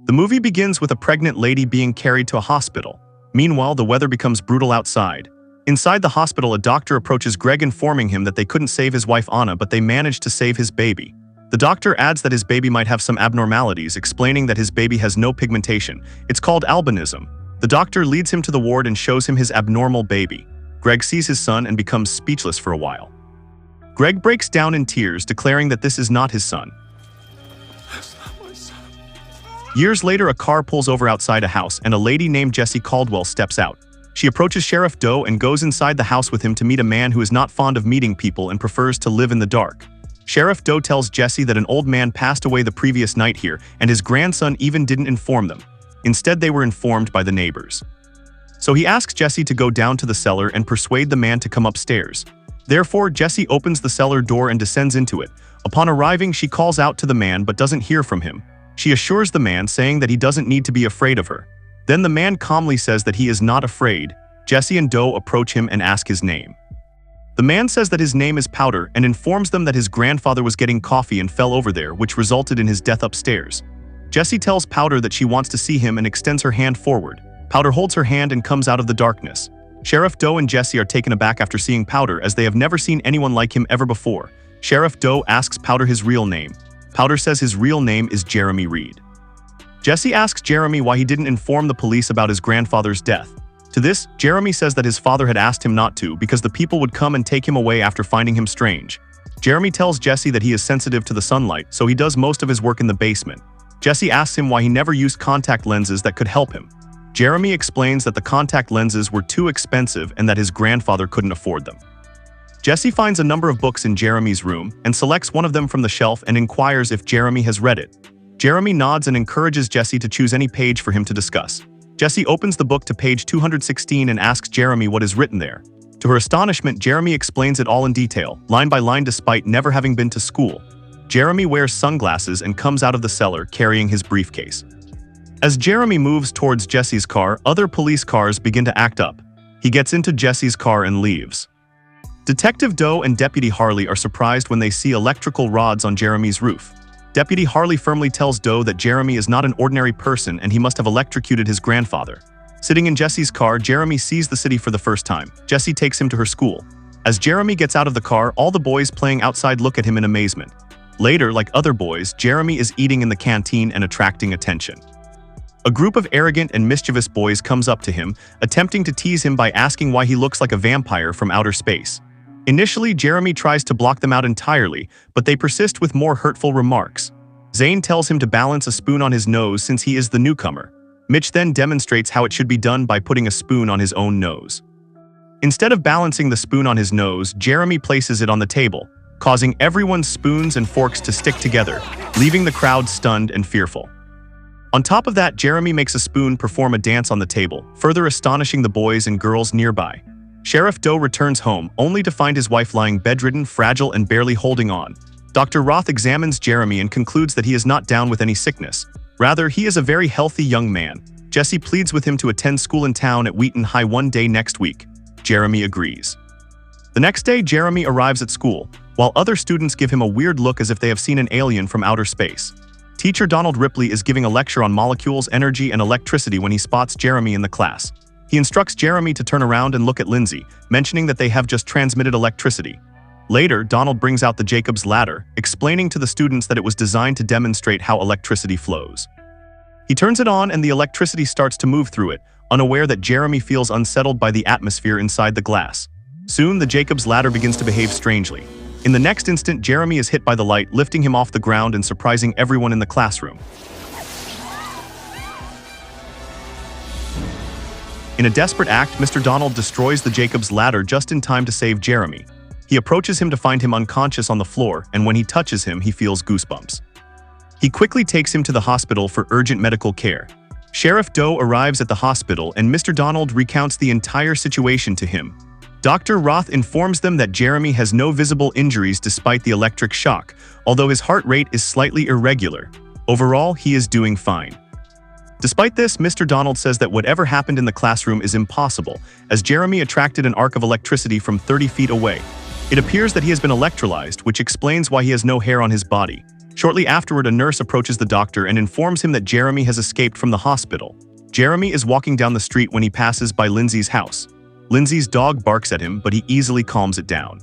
The movie begins with a pregnant lady being carried to a hospital. Meanwhile, the weather becomes brutal outside. Inside the hospital, a doctor approaches Greg informing him that they couldn't save his wife Anna, but they managed to save his baby. The doctor adds that his baby might have some abnormalities, explaining that his baby has no pigmentation. It's called albinism. The doctor leads him to the ward and shows him his abnormal baby. Greg sees his son and becomes speechless for a while. Greg breaks down in tears, declaring that this is not his son. That's not my son. Years later, a car pulls over outside a house and a lady named Jessie Caldwell steps out. She approaches Sheriff Doe and goes inside the house with him to meet a man who is not fond of meeting people and prefers to live in the dark. Sheriff Doe tells Jessie that an old man passed away the previous night here and his grandson even didn't inform them. Instead, they were informed by the neighbors. So he asks Jessie to go down to the cellar and persuade the man to come upstairs. Therefore, Jessie opens the cellar door and descends into it. Upon arriving, she calls out to the man but doesn't hear from him. She assures the man, saying that he doesn't need to be afraid of her. Then the man calmly says that he is not afraid. Jessie and Doe approach him and ask his name. The man says that his name is Powder and informs them that his grandfather was getting coffee and fell over there, which resulted in his death upstairs. Jessie tells Powder that she wants to see him and extends her hand forward. Powder holds her hand and comes out of the darkness. Sheriff Doe and Jessie are taken aback after seeing Powder, as they have never seen anyone like him ever before. Sheriff Doe asks Powder his real name. Powder says his real name is Jeremy Reed. Jessie asks Jeremy why he didn't inform the police about his grandfather's death. To this, Jeremy says that his father had asked him not to because the people would come and take him away after finding him strange. Jeremy tells Jessie that he is sensitive to the sunlight, so he does most of his work in the basement. Jessie asks him why he never used contact lenses that could help him. Jeremy explains that the contact lenses were too expensive and that his grandfather couldn't afford them. Jessie finds a number of books in Jeremy's room and selects one of them from the shelf and inquires if Jeremy has read it. Jeremy nods and encourages Jessie to choose any page for him to discuss. Jessie opens the book to page 216 and asks Jeremy what is written there. To her astonishment, Jeremy explains it all in detail, line by line, despite never having been to school. Jeremy wears sunglasses and comes out of the cellar carrying his briefcase. As Jeremy moves towards Jessie's car, other police cars begin to act up. He gets into Jessie's car and leaves. Detective Doe and Deputy Harley are surprised when they see electrical rods on Jeremy's roof. Deputy Harley firmly tells Doe that Jeremy is not an ordinary person and he must have electrocuted his grandfather. Sitting in Jessie's car, Jeremy sees the city for the first time. Jessie takes him to her school. As Jeremy gets out of the car, all the boys playing outside look at him in amazement. Later, like other boys, Jeremy is eating in the canteen and attracting attention. A group of arrogant and mischievous boys comes up to him, attempting to tease him by asking why he looks like a vampire from outer space. Initially, Jeremy tries to block them out entirely, but they persist with more hurtful remarks. Zane tells him to balance a spoon on his nose since he is the newcomer. Mitch then demonstrates how it should be done by putting a spoon on his own nose. Instead of balancing the spoon on his nose, Jeremy places it on the table, causing everyone's spoons and forks to stick together, leaving the crowd stunned and fearful. On top of that, Jeremy makes a spoon perform a dance on the table, further astonishing the boys and girls nearby. Sheriff Doe returns home, only to find his wife lying bedridden, fragile, and barely holding on. Dr. Roth examines Jeremy and concludes that he is not down with any sickness. Rather, he is a very healthy young man. Jessie pleads with him to attend school in town at Wheaton High one day next week. Jeremy agrees. The next day, Jeremy arrives at school, while other students give him a weird look as if they have seen an alien from outer space. Teacher Donald Ripley is giving a lecture on molecules, energy, and electricity when he spots Jeremy in the class. He instructs Jeremy to turn around and look at Lindsey, mentioning that they have just transmitted electricity. Later, Donald brings out the Jacob's ladder, explaining to the students that it was designed to demonstrate how electricity flows. He turns it on and the electricity starts to move through it, unaware that Jeremy feels unsettled by the atmosphere inside the glass. Soon, the Jacob's ladder begins to behave strangely. In the next instant, Jeremy is hit by the light, lifting him off the ground and surprising everyone in the classroom. In a desperate act, Mr. Donald destroys the Jacob's ladder just in time to save Jeremy. He approaches him to find him unconscious on the floor, and when he touches him, he feels goosebumps. He quickly takes him to the hospital for urgent medical care. Sheriff Doe arrives at the hospital and Mr. Donald recounts the entire situation to him. Dr. Roth informs them that Jeremy has no visible injuries despite the electric shock, although his heart rate is slightly irregular. Overall, he is doing fine. Despite this, Mr. Donald says that whatever happened in the classroom is impossible, as Jeremy attracted an arc of electricity from 30 feet away. It appears that he has been electrolyzed, which explains why he has no hair on his body. Shortly afterward, a nurse approaches the doctor and informs him that Jeremy has escaped from the hospital. Jeremy is walking down the street when he passes by Lindsey's house. Lindsey's dog barks at him, but he easily calms it down.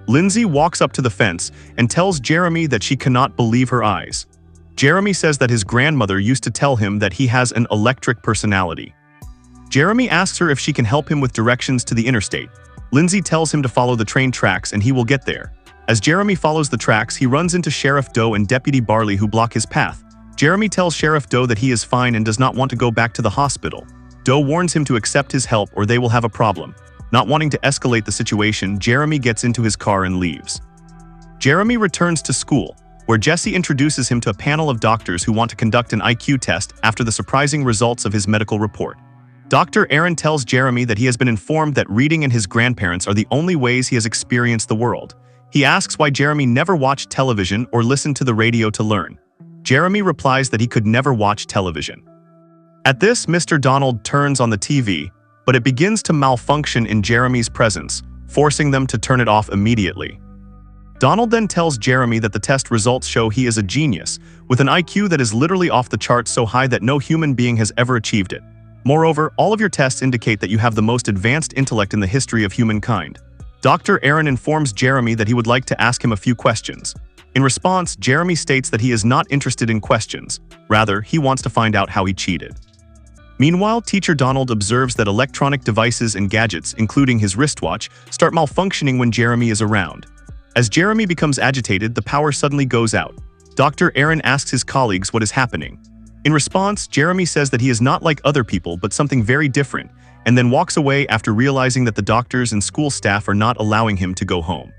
Lindsey walks up to the fence and tells Jeremy that she cannot believe her eyes. Jeremy says that his grandmother used to tell him that he has an electric personality. Jeremy asks her if she can help him with directions to the interstate. Lindsey tells him to follow the train tracks and he will get there. As Jeremy follows the tracks, he runs into Sheriff Doe and Deputy Barley, who block his path. Jeremy tells Sheriff Doe that he is fine and does not want to go back to the hospital. Doe warns him to accept his help or they will have a problem. Not wanting to escalate the situation, Jeremy gets into his car and leaves. Jeremy returns to school, where Jessie introduces him to a panel of doctors who want to conduct an IQ test after the surprising results of his medical report. Dr. Aaron tells Jeremy that he has been informed that reading and his grandparents are the only ways he has experienced the world. He asks why Jeremy never watched television or listened to the radio to learn. Jeremy replies that he could never watch television. At this, Mr. Donald turns on the TV, but it begins to malfunction in Jeremy's presence, forcing them to turn it off immediately. Donald then tells Jeremy that the test results show he is a genius, with an IQ that is literally off the charts, so high that no human being has ever achieved it. Moreover, all of your tests indicate that you have the most advanced intellect in the history of humankind. Dr. Aaron informs Jeremy that he would like to ask him a few questions. In response, Jeremy states that he is not interested in questions. Rather, he wants to find out how he cheated. Meanwhile, Teacher Donald observes that electronic devices and gadgets, including his wristwatch, start malfunctioning when Jeremy is around. As Jeremy becomes agitated, the power suddenly goes out. Dr. Aaron asks his colleagues what is happening. In response, Jeremy says that he is not like other people but something very different, and then walks away after realizing that the doctors and school staff are not allowing him to go home.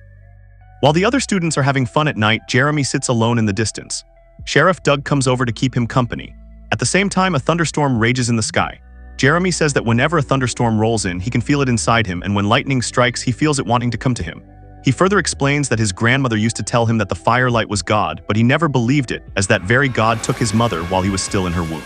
While the other students are having fun at night, Jeremy sits alone in the distance. Sheriff Doug comes over to keep him company. At the same time, a thunderstorm rages in the sky. Jeremy says that whenever a thunderstorm rolls in, he can feel it inside him, and when lightning strikes, he feels it wanting to come to him. He further explains that his grandmother used to tell him that the firelight was God, but he never believed it, as that very God took his mother while he was still in her womb.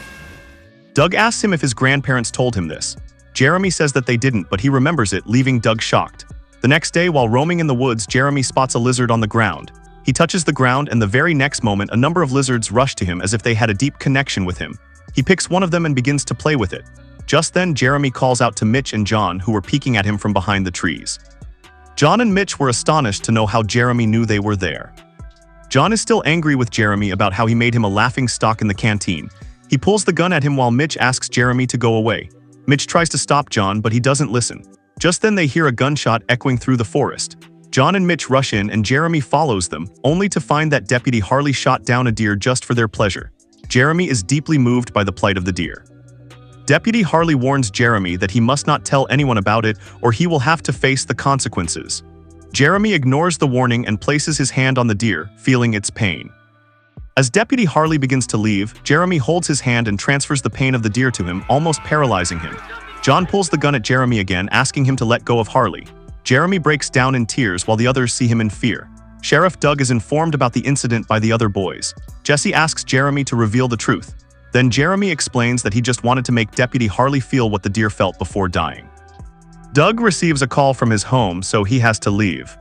Doug asks him if his grandparents told him this. Jeremy says that they didn't, but he remembers it, leaving Doug shocked. The next day, while roaming in the woods, Jeremy spots a lizard on the ground. He touches the ground, and the very next moment, a number of lizards rush to him as if they had a deep connection with him. He picks one of them and begins to play with it. Just then, Jeremy calls out to Mitch and John, who were peeking at him from behind the trees. John and Mitch were astonished to know how Jeremy knew they were there. John is still angry with Jeremy about how he made him a laughingstock in the canteen. He pulls the gun at him while Mitch asks Jeremy to go away. Mitch tries to stop John, but he doesn't listen. Just then they hear a gunshot echoing through the forest. John and Mitch rush in and Jeremy follows them, only to find that Deputy Harley shot down a deer just for their pleasure. Jeremy is deeply moved by the plight of the deer. Deputy Harley warns Jeremy that he must not tell anyone about it or he will have to face the consequences. Jeremy ignores the warning and places his hand on the deer, feeling its pain. As Deputy Harley begins to leave, Jeremy holds his hand and transfers the pain of the deer to him, almost paralyzing him. John pulls the gun at Jeremy again, asking him to let go of Harley. Jeremy breaks down in tears while the others see him in fear. Sheriff Doug is informed about the incident by the other boys. Jessie asks Jeremy to reveal the truth. Then Jeremy explains that he just wanted to make Deputy Harley feel what the deer felt before dying. Doug receives a call from his home, so he has to leave.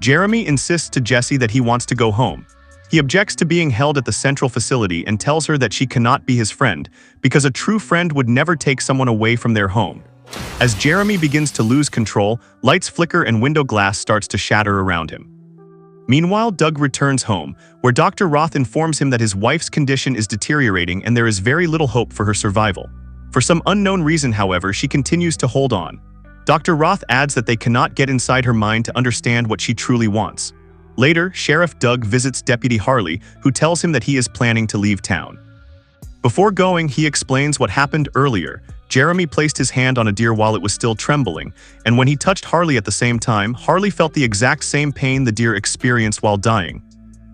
Jeremy insists to Jessie that he wants to go home. He objects to being held at the central facility and tells her that she cannot be his friend, because a true friend would never take someone away from their home. As Jeremy begins to lose control, lights flicker and window glass starts to shatter around him. Meanwhile, Doug returns home, where Dr. Roth informs him that his wife's condition is deteriorating and there is very little hope for her survival. For some unknown reason, however, she continues to hold on. Dr. Roth adds that they cannot get inside her mind to understand what she truly wants. Later, Sheriff Doug visits Deputy Harley, who tells him that he is planning to leave town. Before going, he explains what happened earlier. Jeremy placed his hand on a deer while it was still trembling, and when he touched Harley at the same time, Harley felt the exact same pain the deer experienced while dying.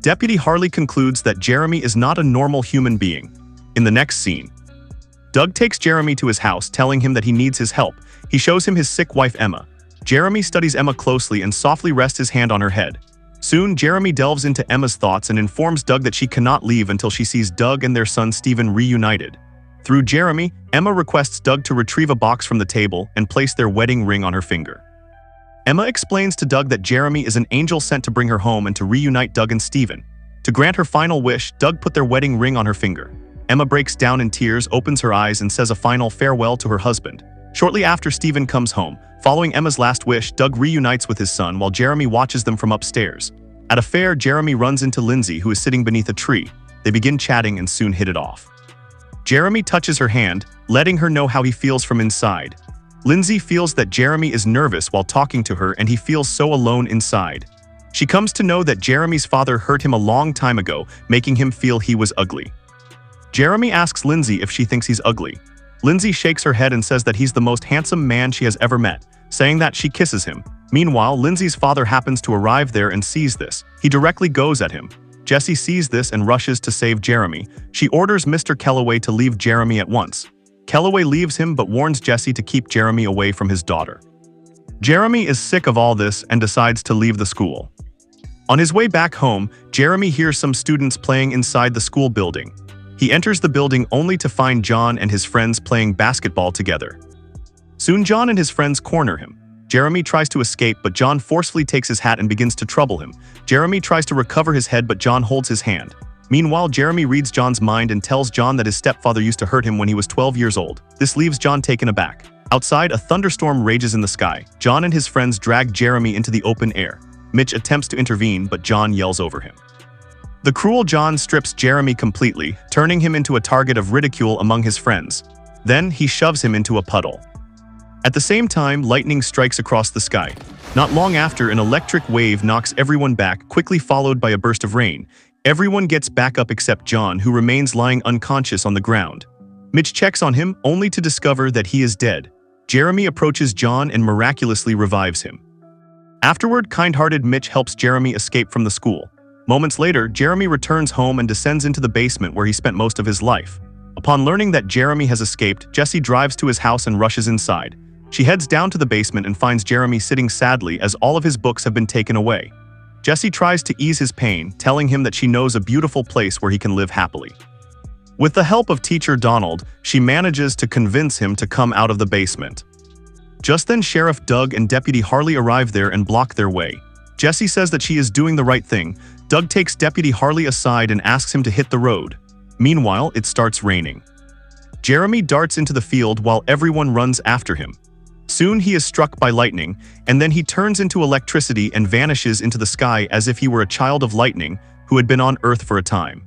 Deputy Harley concludes that Jeremy is not a normal human being. In the next scene, Doug takes Jeremy to his house, telling him that he needs his help. He shows him his sick wife Emma. Jeremy studies Emma closely and softly rests his hand on her head. Soon, Jeremy delves into Emma's thoughts and informs Doug that she cannot leave until she sees Doug and their son Stephen reunited. Through Jeremy, Emma requests Doug to retrieve a box from the table and place their wedding ring on her finger. Emma explains to Doug that Jeremy is an angel sent to bring her home and to reunite Doug and Stephen. To grant her final wish, Doug put their wedding ring on her finger. Emma breaks down in tears, opens her eyes, and says a final farewell to her husband. Shortly after, Stephen comes home. Following Emma's last wish, Doug reunites with his son while Jeremy watches them from upstairs. At a fair, Jeremy runs into Lindsey, who is sitting beneath a tree. They begin chatting and soon hit it off. Jeremy touches her hand, letting her know how he feels from inside. Lindsey feels that Jeremy is nervous while talking to her, and he feels so alone inside. She comes to know that Jeremy's father hurt him a long time ago, making him feel he was ugly. Jeremy asks Lindsey if she thinks he's ugly. Lindsey shakes her head and says that he's the most handsome man she has ever met, saying that she kisses him. Meanwhile, Lindsey's father happens to arrive there and sees this. He directly goes at him. Jessie sees this and rushes to save Jeremy. She orders Mr. Kellaway to leave Jeremy at once. Kellaway leaves him but warns Jessie to keep Jeremy away from his daughter. Jeremy is sick of all this and decides to leave the school. On his way back home, Jeremy hears some students playing inside the school building. He enters the building only to find John and his friends playing basketball together. Soon John and his friends corner him. Jeremy tries to escape, but John forcefully takes his hat and begins to trouble him. Jeremy tries to recover his head, but John holds his hand. Meanwhile, Jeremy reads John's mind and tells John that his stepfather used to hurt him when he was 12 years old. This leaves John taken aback. Outside, a thunderstorm rages in the sky. John and his friends drag Jeremy into the open air. Mitch attempts to intervene, but John yells over him. The cruel John strips Jeremy completely, turning him into a target of ridicule among his friends. Then he shoves him into a puddle. At the same time, lightning strikes across the sky. Not long after, an electric wave knocks everyone back, quickly followed by a burst of rain. Everyone gets back up except John, who remains lying unconscious on the ground. Mitch checks on him, only to discover that he is dead. Jeremy approaches John and miraculously revives him. Afterward, kind-hearted Mitch helps Jeremy escape from the school. Moments later, Jeremy returns home and descends into the basement where he spent most of his life. Upon learning that Jeremy has escaped, Jessie drives to his house and rushes inside. She heads down to the basement and finds Jeremy sitting sadly as all of his books have been taken away. Jessie tries to ease his pain, telling him that she knows a beautiful place where he can live happily. With the help of teacher Donald, she manages to convince him to come out of the basement. Just then, Sheriff Doug and Deputy Harley arrive there and block their way. Jessie says that she is doing the right thing. Doug takes Deputy Harley aside and asks him to hit the road. Meanwhile, it starts raining. Jeremy darts into the field while everyone runs after him. Soon he is struck by lightning, and then he turns into electricity and vanishes into the sky as if he were a child of lightning who had been on Earth for a time.